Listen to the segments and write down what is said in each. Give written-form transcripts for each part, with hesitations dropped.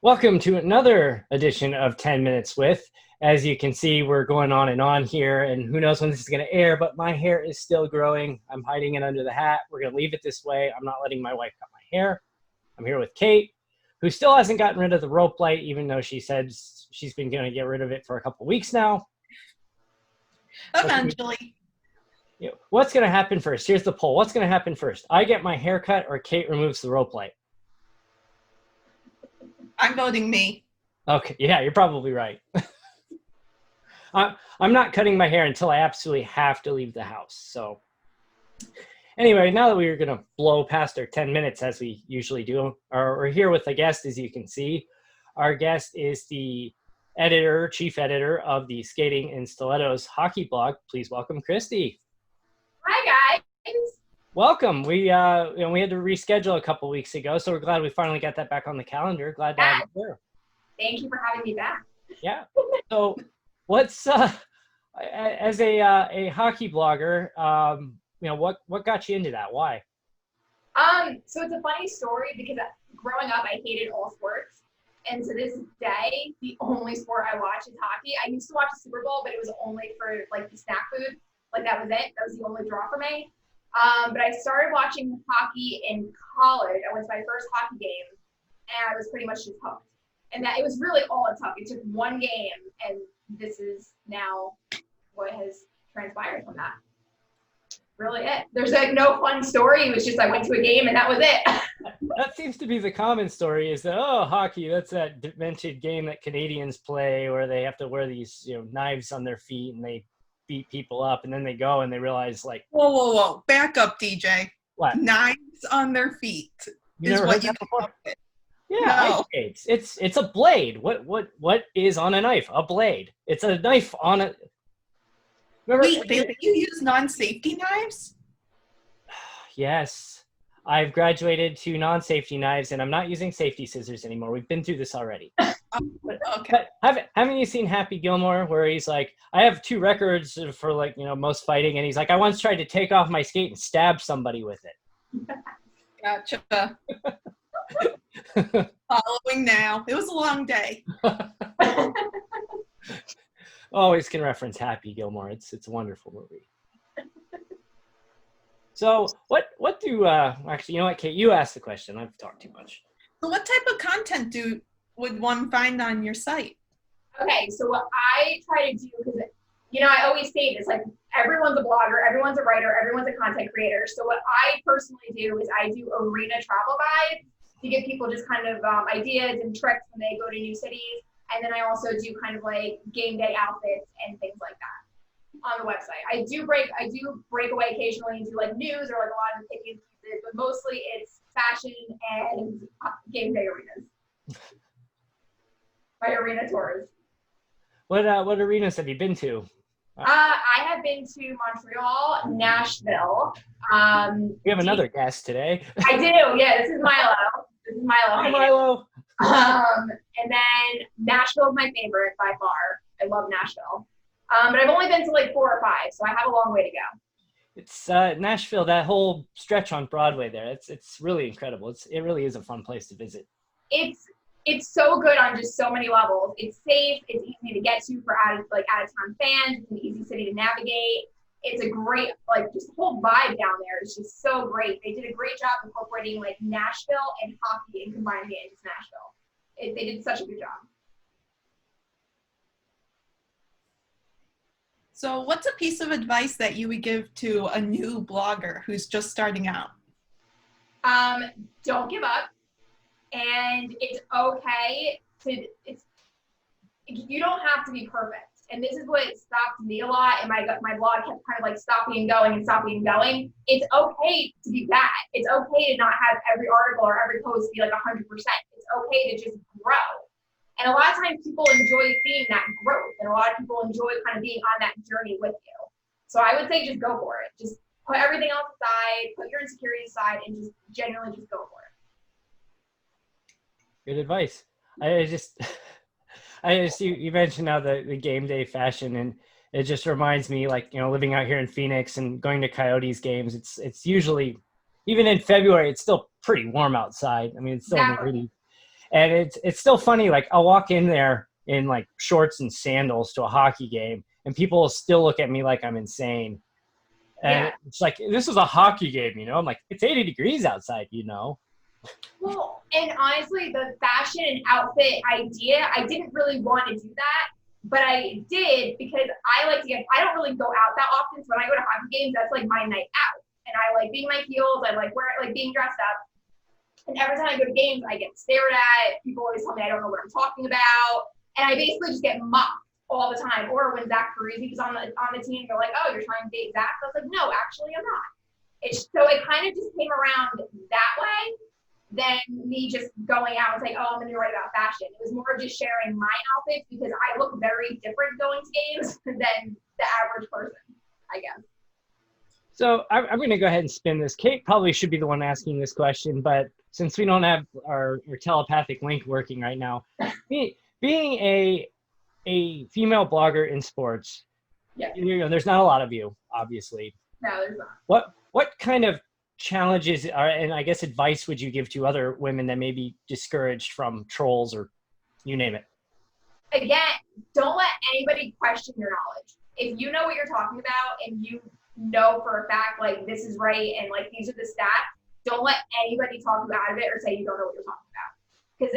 Welcome to another edition of 10 Minutes With. As you can see, we're going on and on here, and who knows when this is going to air, but my hair is still growing. I'm hiding it under the hat. We're going to leave it this way. I'm not letting my wife cut my hair. I'm here with Kate, who still hasn't gotten rid of the rope light, even though she said she's been going to get rid of it for a couple weeks now. Eventually. What's going to happen first? Here's the poll. What's going to happen first? I get my hair cut or Kate removes the rope light? I'm voting me. Okay, yeah, you're probably right. I'm not cutting my hair until I absolutely have to leave the house. So anyway, now that we're going to blow past our 10 minutes as we usually do, we're here with a guest, as you can see. Our guest is the chief editor of the Skating and Stilettos hockey blog. Please welcome Kristy. Hi, guys. Welcome. We had to reschedule a couple weeks ago, so we're glad we finally got that back on the calendar. Glad to have you here. Thank you for having me back. Yeah. So, what's as a hockey blogger, what got you into that? Why? So it's a funny story because growing up, I hated all sports, and to this day, the only sport I watch is hockey. I used to watch the Super Bowl, but it was only for like the snack food. Like that was it. That was the only draw for me. But I started watching hockey in college. I went to my first hockey game, and I was pretty much just hooked. And that it was really all it took. It took one game, and this is now what has transpired from that. Really it. There's like no fun story. It was just I went to a game, and that was it. That seems to be the common story, is that, hockey, that's that demented game that Canadians play where they have to wear these knives on their feet and they beat people up, and then they go and they realize, like, whoa, back up, DJ. What? Knives on their feet is what you come up with. Yeah, no. It's a blade. What is on a knife? A blade. It's a knife on a. Remember, wait, they let you use non-safety knives? Yes, I've graduated to non-safety knives, and I'm not using safety scissors anymore. We've been through this already. Okay. But haven't you seen Happy Gilmore, where he's like, I have 2 records for most fighting, and he's like, I once tried to take off my skate and stab somebody with it. Gotcha. Following now. It was a long day. Always can reference Happy Gilmore. It's a wonderful movie. So what do actually, you know what, Kate, you asked the question. I've talked too much. So what type of content would one find on your site? Okay, so what I try to do, because I always say this, like everyone's a blogger, everyone's a writer, everyone's a content creator. So what I personally do is I do arena travel guides to give people just kind of ideas and tricks when they go to new cities. And then I also do kind of like game day outfits and things like that on the website. I do break away occasionally and do like news or like a lot of opinion pieces, but mostly it's fashion and game day arenas. My arena tours. What arenas have you been to? I have been to Montreal, Nashville. We have another guest today. I do, yeah. This is Milo. Hi, Milo. And then Nashville is my favorite by far. I love Nashville. But I've only been to like 4 or 5, so I have a long way to go. It's Nashville, that whole stretch on Broadway there. It's really incredible. It really is a fun place to visit. It's so good on just so many levels. It's safe. It's easy to get to for out of town fans. It's an easy city to navigate. It's a great, just the whole vibe down there is just so great. They did a great job incorporating Nashville and hockey and combining it into Nashville. They did such a good job. So what's a piece of advice that you would give to a new blogger who's just starting out? Don't give up. And it's okay you don't have to be perfect. And this is what stopped me a lot. And my blog kept kind of stopping and going. It's okay to be bad. It's okay to not have every article or every post be 100%. It's okay to just grow. And a lot of times people enjoy seeing that growth. And a lot of people enjoy kind of being on that journey with you. So I would say just go for it. Just put everything else aside, put your insecurities aside, and just genuinely just go for it. Good advice. You mentioned now the game day fashion, and it just reminds me, living out here in Phoenix and going to Coyotes games. It's usually, even in February, it's still pretty warm outside. I mean, it's still in the 80s. And it's still funny. Like I'll walk in there in like shorts and sandals to a hockey game, and people will still look at me like I'm insane. And it's like, this is a hockey game, you know? I'm like, it's 80 degrees outside, you know? Well, and honestly, the fashion and outfit idea, I didn't really want to do that, but I did because I don't really go out that often. So when I go to hockey games, that's like my night out. And I like being in my heels. I like being dressed up. And every time I go to games, I get stared at. People always tell me I don't know what I'm talking about. And I basically just get mocked all the time. Or when Zach Parisi was on the team, they're like, oh, you're trying to date Zach? I was like, no, actually I'm not. So it kind of just came around that way than me just going out and saying, oh, I'm going to write about fashion. It was more of just sharing my outfits because I look very different going to games than the average person, I guess. So I'm going to go ahead and spin this. Kate probably should be the one asking this question, but since we don't have our telepathic link working right now, being a female blogger in sports, you know, there's not a lot of you, obviously. No, there's not. What kind of challenges and I guess advice would you give to other women that may be discouraged from trolls or you name it? Again, don't let anybody question your knowledge. If you know what you're talking about and you know for a fact, like, this is right and like these are the stats, don't let anybody talk you out of it or say you don't know what you're talking about. Because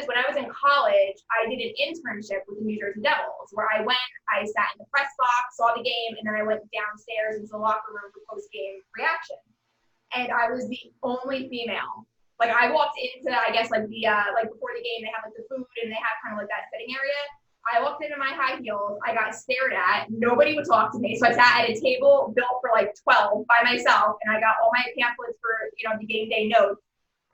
when I was in college, I did an internship with the New Jersey Devils where I sat in the press box, saw the game, and then I went downstairs into the locker room for post-game reaction. And I was the only female. Like I walked into, I guess like before the game, they have like the food and they have kind of like that sitting area. I walked into my high heels. I got stared at. Nobody would talk to me. So I sat at a table built for like 12 by myself, and I got all my pamphlets for, you know, the game day notes.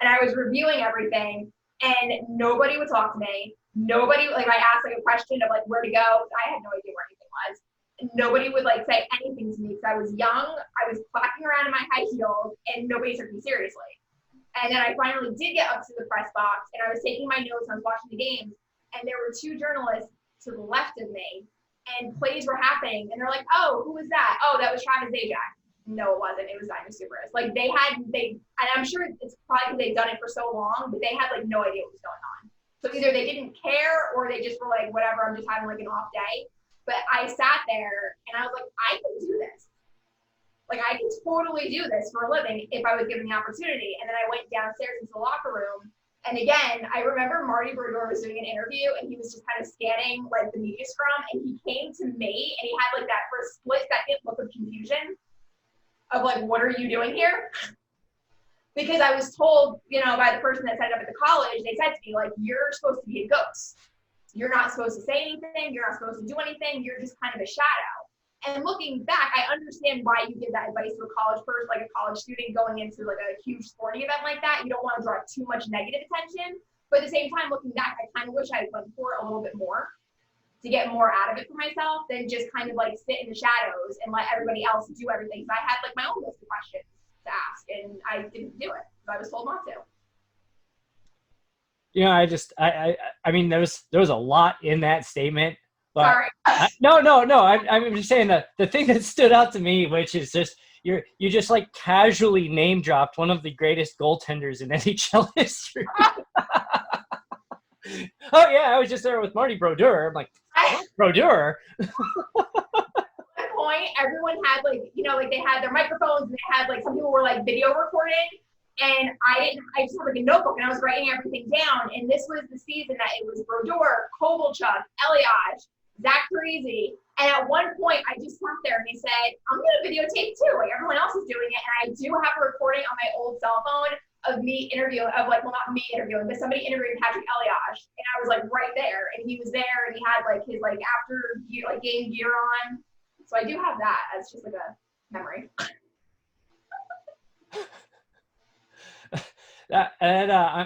And I was reviewing everything, and nobody would talk to me. Nobody, like, I asked like a question of like where to go. I had no idea where anything was. And nobody would like say anything to me because I was young. I was clacking around in my high heels, and nobody took me seriously. And then I finally did get up to the press box, and I was taking my notes. And I was watching the games, and there were two journalists to the left of me, and plays were happening, and they're like, oh, who was that? Oh, that was Travis Zajac. No, it wasn't. It was Diamond Subaru. Like and I'm sure it's probably because they've done it for so long, but they had like no idea what was going on. So either they didn't care or they just were like, whatever, I'm just having like an off day. But I sat there and I was like, I can do this. Like I can totally do this for a living if I was given the opportunity. And then I went downstairs into the locker room. And again, I remember Martin Brodeur was doing an interview and he was just kind of scanning like the media scrum, and he came to me and he had like that first split second look of confusion of like, what are you doing here? Because I was told, you know, by the person that set it up at the college, they said to me, like, you're supposed to be a ghost. You're not supposed to say anything. You're not supposed to do anything. You're just kind of a shadow. And looking back, I understand why you give that advice to a college person, like a college student going into like a huge sporting event like that. You don't want to draw too much negative attention. But at the same time, looking back, I kind of wish I went for it a little bit more to get more out of it for myself than just kind of like sit in the shadows and let everybody else do everything. So I had like my own list of questions to ask, and I didn't do it because I was told not to. You know, I mean, there was a lot in that statement. But Sorry. No. I'm just saying that the thing that stood out to me, which is just you just like casually name dropped one of the greatest goaltenders in NHL history. Oh yeah, I was just there with Martin Brodeur. I'm like, Brodeur. At one point, everyone had like, you know, like they had their microphones and they had like some people were like video recording. And I just had like a notebook and I was writing everything down. And this was the season that it was Brodeur, Kovalchuk, Elias, Zach Parisi. And at one point I just sat there and they said, I'm going to videotape too. Like everyone else is doing it. And I do have a recording on my old cell phone of me interviewing, of like, well, not me interviewing, but somebody interviewing Patrick Elias. And I was like right there and he was there and he had like his like after like game gear on. So I do have that as just like a memory.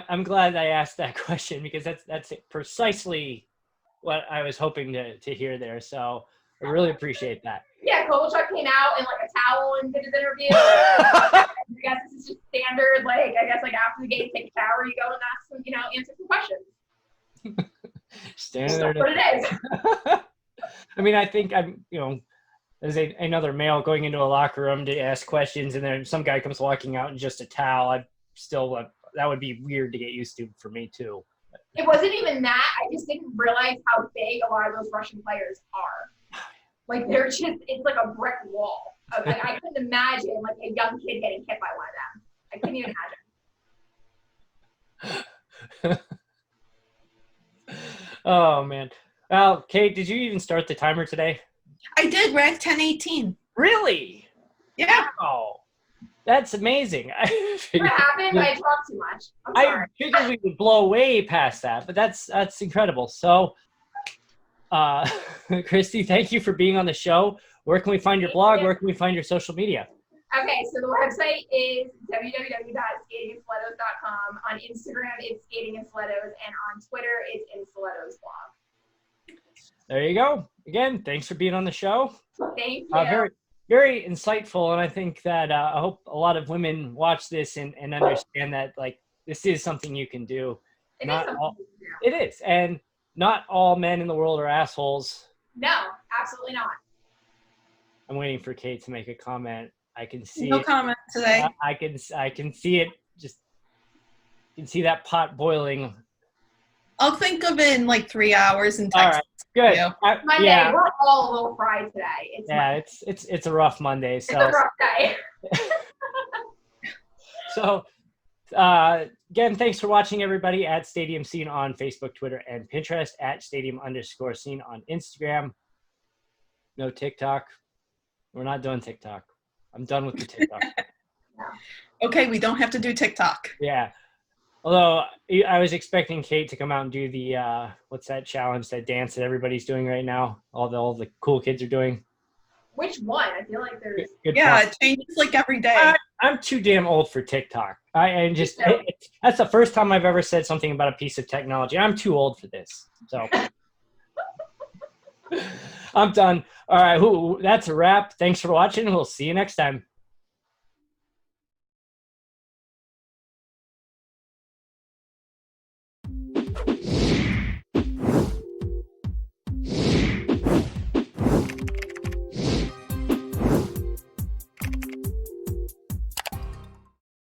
I'm glad I asked that question because that's precisely what I was hoping to hear there. So I really appreciate that. Yeah, Kovalchuk came out in like a towel and did his interview. I guess this is just standard. Like I guess like after the game, take a shower, you go and ask some, you know, answer some questions. Standing there. What it is. I mean, I think I'm, you know, as another male going into a locker room to ask questions, and then some guy comes walking out in just a towel. I still that would be weird to get used to for me too. It wasn't even that. I just didn't realize how big a lot of those Russian players are. Like they're just, it's like a brick wall. Like, I couldn't imagine like a young kid getting hit by one of them. I couldn't even imagine. Oh man. Well, Kate, did you even start the timer today? I did. We're at 10:18. Really? Yeah. Wow. That's amazing. What happened? I talked too much. I'm sorry. I figured we would blow way past that, but that's incredible. So, Kristy, thank you for being on the show. Where can we find your blog? Where can we find your social media? Okay, so the website is www.skatingwithstilettos.com. On Instagram, it's Skating and Stilettos, and on Twitter, it's Stilettos Blog. There you go. Again, thanks for being on the show. Thank you. Very, very insightful, and I think that I hope a lot of women watch this and understand that like this is something you can do. It is, and not all men in the world are assholes. No, absolutely not. I'm waiting for Kate to make a comment. I can see No comment today. I can see it. Just you can see that pot boiling. I'll think of it in like 3 hours and All text. right, good. you. Monday, Yeah, we're all a little fried today. it's a rough Monday. It's a rough day. So, again, thanks for watching, everybody, at Stadium Scene on Facebook, Twitter, and Pinterest, at Stadium_Scene on Instagram. No TikTok. We're not doing TikTok. I'm done with the TikTok. Okay, we don't have to do TikTok. Yeah. Although I was expecting Kate to come out and do the what's that challenge, that dance that everybody's doing right now? All the cool kids are doing. Which one? I feel like there's. Good Yeah, point. it changes like every day. I'm too damn old for TikTok. That's the first time I've ever said something about a piece of technology. I'm too old for this. So I'm done. All right, that's a wrap. Thanks for watching. We'll see you next time.